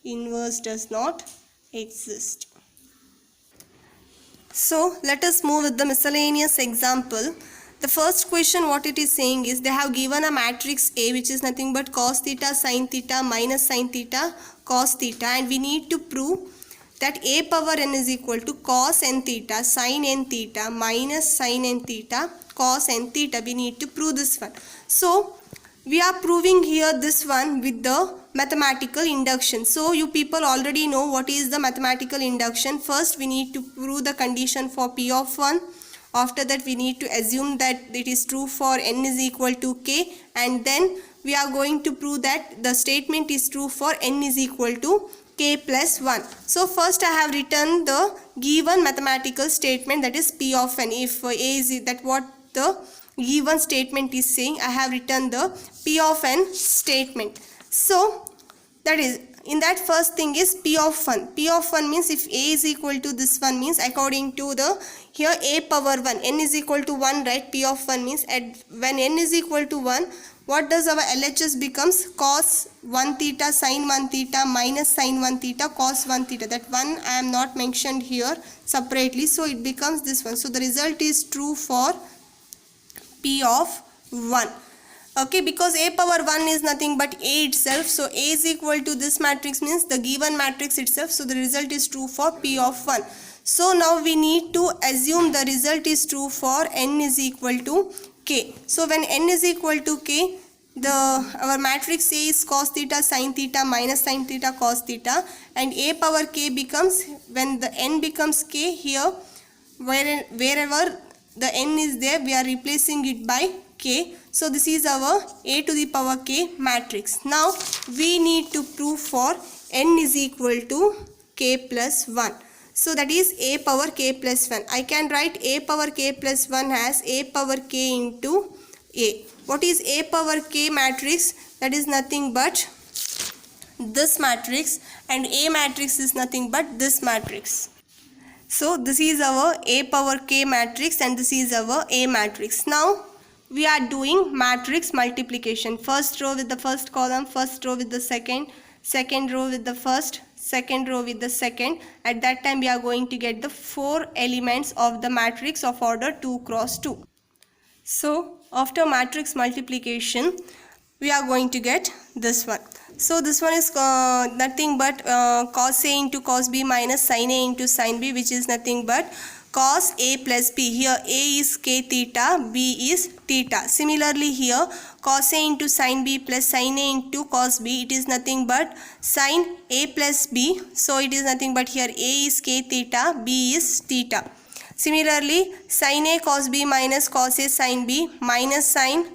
Inverse does not exist. So let us move with the miscellaneous example. The first question, what it is saying is, they have given a matrix A which is nothing but cos theta, sin theta, minus sin theta, cos theta, and we need to prove that a power n is equal to cos n theta, sin n theta, minus sin n theta, cos n theta. We need to prove this one. So we are proving here this one with the mathematical induction. So you people already know what is the mathematical induction. First we need to prove the condition for P of 1. After that we need to assume that it is true for n is equal to k, and then we are going to prove that the statement is true for n is equal to k plus 1. So first I have written the given mathematical statement, that is P of n. If A is that what the given statement is saying, I have written the P of n statement. So that is, in that first thing is P of 1. P of 1 means if A is equal to this one, means according to the here a power 1, n is equal to 1, right? P of 1 means when n is equal to 1, what does our LHS becomes? Cos 1 theta, sin 1 theta, minus sin 1 theta, cos 1 theta. That one I am not mentioned here separately, so it becomes this one. So the result is true for P of 1. Okay, because a power 1 is nothing but a itself. So a is equal to this matrix means the given matrix itself. So the result is true for P of 1. So now we need to assume the result is true for n is equal to k. So when n is equal to k, our matrix A is cos theta, sin theta, minus sin theta, cos theta, and a power k becomes, when the n becomes k, here wherever the n is there, we are replacing it by k. So this is our a to the power k matrix. Now we need to prove for n is equal to k plus 1. So that is a power k plus 1. I can write a power k plus 1 as a power k into a. What is a power k matrix? That is nothing but this matrix, and a matrix is nothing but this matrix. So this is our a power k matrix and this is our a matrix. Now we are doing matrix multiplication. First row with the first column, first row with the second, second row with the first, second row with the second. At that time we are going to get the 4 elements of the matrix of order 2 cross 2. So after matrix multiplication we are going to get this one. So this one is nothing but cos A into cos B minus sin A into sin B, which is nothing but cos A plus B. Here A is k theta, B is theta. Similarly here cos A into sin B plus sin A into cos B, it is nothing but sin A plus B. So it is nothing but here A is k theta, B is theta. Similarly sin A cos B minus cos A sin B minus sin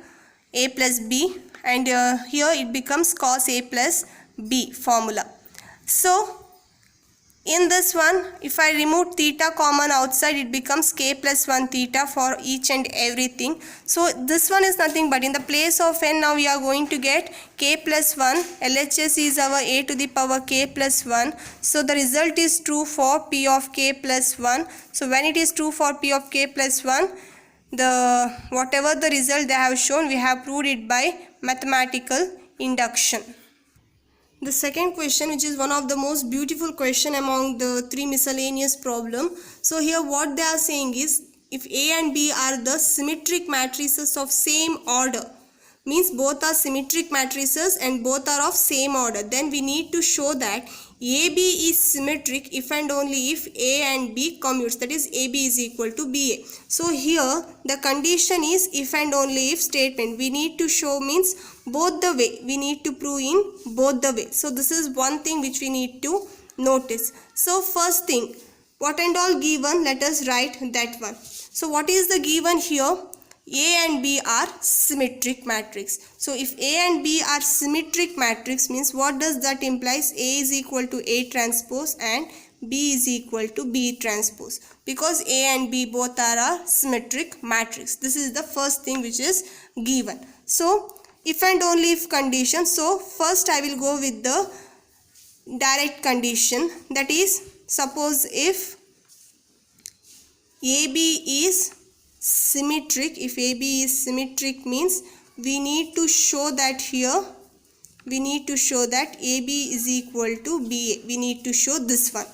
A plus B, and here it becomes cos A plus B formula. So in this one, if I remove theta common outside, it becomes k plus 1 theta for each and everything. So this one is nothing but in the place of n, now we are going to get k plus 1. LHS is our a to the power k plus 1. So the result is true for p of k plus 1. So when it is true for p of k plus 1, the whatever the result they have shown, we have proved it by mathematical induction. The second question, which is one of the most beautiful question among the three miscellaneous problem. So here what they are saying is, if A and B are the symmetric matrices of same order, means both are symmetric matrices and both are of same order, then we need to show that AB is symmetric if and only if A and B commutes, that is AB is equal to BA. So here the condition is if and only if statement. We need to show means both the way, we need to prove in both the way. So this is one thing which we need to notice. So first thing, what and all given, let us write that one. So what is the given here? A and B are symmetric matrix. So if A and B are symmetric matrix, means what does that implies? A is equal to A transpose and B is equal to B transpose, because A and B both are a symmetric matrix. This is the first thing which is given. So if and only if condition. So first I will go with the direct condition, that is, suppose if AB is symmetric, if AB is symmetric means we need to show that here, we need to show that AB is equal to BA. We need to show this one.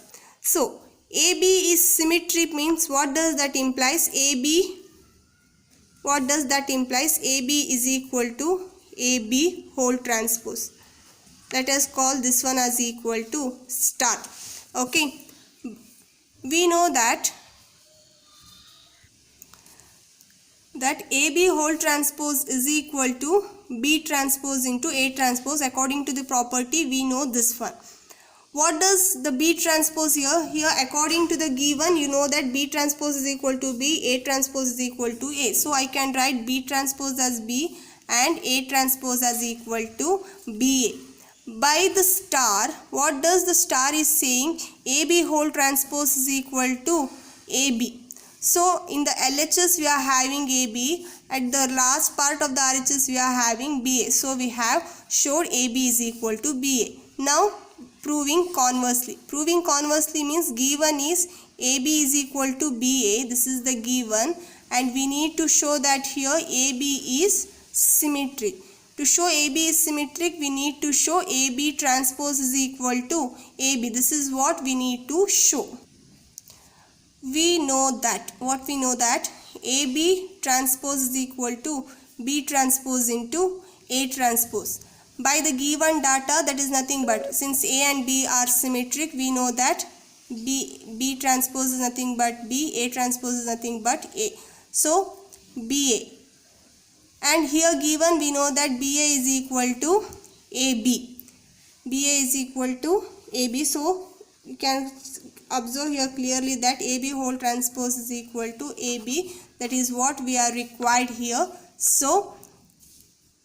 So AB is symmetric means what does that implies? AB, what does that implies? AB is equal to AB whole transpose. Let us call this one as equal to star. Okay, we know that AB whole transpose is equal to B transpose into A transpose. According to the property, we know this one. What does the B transpose here? Here according to the given, you know that B transpose is equal to B, A transpose is equal to A. So I can write B transpose as B and A transpose as equal to BA. By the star, what does the star is saying? AB whole transpose is equal to AB. So in the LHS we are having AB, at the last part of the RHS we are having BA. So we have showed AB is equal to BA. Now proving conversely. Proving conversely means given is AB is equal to BA. This is the given, and we need to show that here AB is symmetric. To show AB is symmetric, we need to show AB transpose is equal to AB. This is what we need to show. We know that, what we know that AB transpose is equal to B transpose into A transpose. By the given data, that is nothing but, since A and B are symmetric, we know that B transpose is nothing but B, A transpose is nothing but A. So BA. And here given, we know that BA is equal to AB. BA is equal to AB. So you can observe here clearly that AB whole transpose is equal to AB. That is what we are required here. So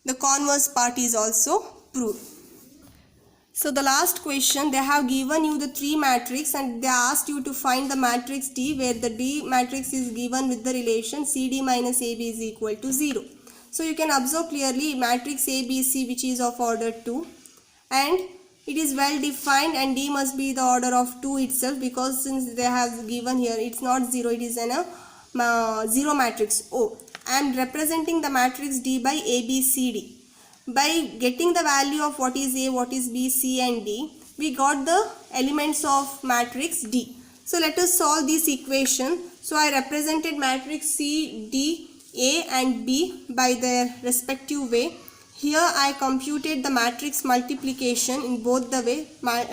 the converse part is also proved. So the last question, they have given you the 3 matrix and they asked you to find the matrix D, where the D matrix is given with the relation CD minus AB is equal to 0. So you can observe clearly matrix ABC, which is of order 2, and it is well defined, and D must be the order of 2 itself, because since they have given here it's not 0, it is in a 0 matrix O. I am representing the matrix D by ABCD. By getting the value of what is A, what is B, C and D, we got the elements of matrix D. So let us solve this equation. So I represented matrix C, D A and B by their respective way. Here I computed the matrix multiplication in both the way,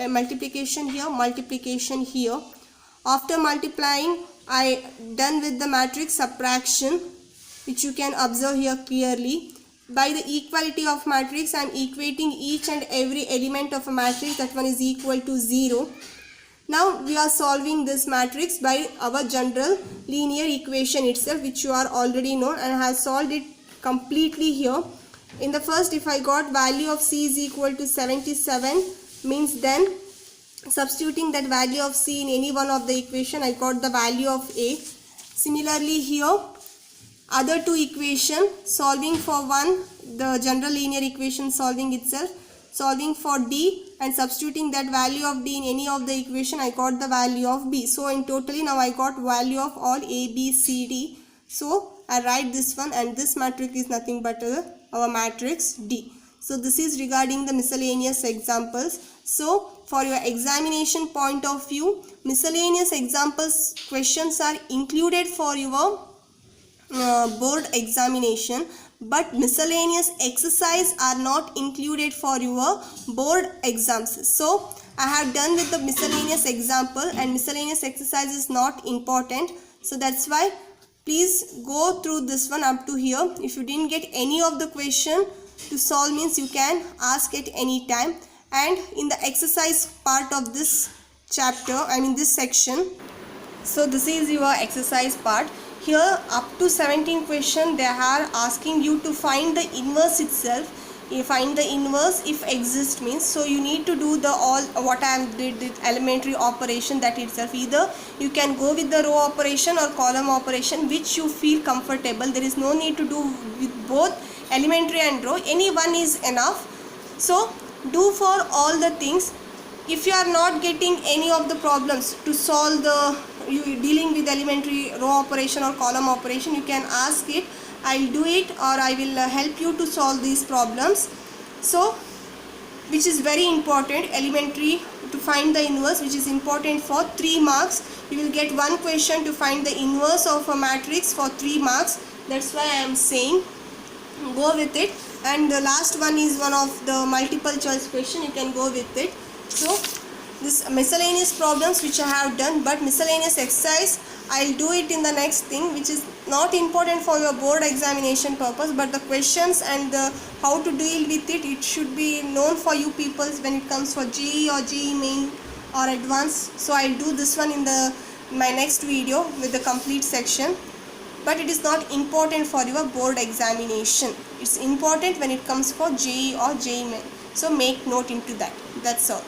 multiplication here. After multiplying, I done with the matrix subtraction, which you can observe here clearly. By the equality of matrix, I am equating each and every element of a matrix, that one is equal to 0. Now we are solving this matrix by our general linear equation itself, which you are already known, and I have solved it completely here. In the first, if I got value of C is equal to 77, means then substituting that value of C in any one of the equation, I got the value of A. Similarly here, other two equation, solving for one, the general linear equation solving itself, solving for D and substituting that value of D in any of the equation, I got the value of B. So in totally now I got value of all A, B, C, D. So I write this one, and this matrix is nothing but our matrix D. So this is regarding the miscellaneous examples. So for your examination point of view, miscellaneous examples questions are included for your board examination, but miscellaneous exercise are not included for your board exams. So I have done with the miscellaneous example, and miscellaneous exercise is not important. So that's why please go through this one up to here. If you didn't get any of the question to solve, means you can ask at any time. And in the exercise part of this chapter, this section, so this is your exercise part. Here up to 17 question they are asking you to find the inverse itself. You find the inverse if exist, means so you need to do the all what I did the elementary operation, that itself. Either you can go with the row operation or column operation, which you feel comfortable. There is no need to do with both elementary and row. Any one is enough. So do for all the things. If you are not getting any of the problems to solve you dealing with elementary row operation or column operation, you can ask it. I'll do it, or I will help you to solve these problems. So which is very important, elementary to find the inverse, which is important for 3 marks. You will get one question to find the inverse of a matrix for 3 marks. That's why I am saying go with it. And the last one is one of the multiple choice question, you can go with it. So this miscellaneous problems which I have done, but miscellaneous exercise I'll do it in the next thing, which is not important for your board examination purpose, but the questions and how to deal with it, it should be known for you people when it comes for JEE or JEE main or advanced. So I'll do this one in my next video with the complete section, but it is not important for your board examination. It's important when it comes for JEE or JEE main. So make note into that. That's all.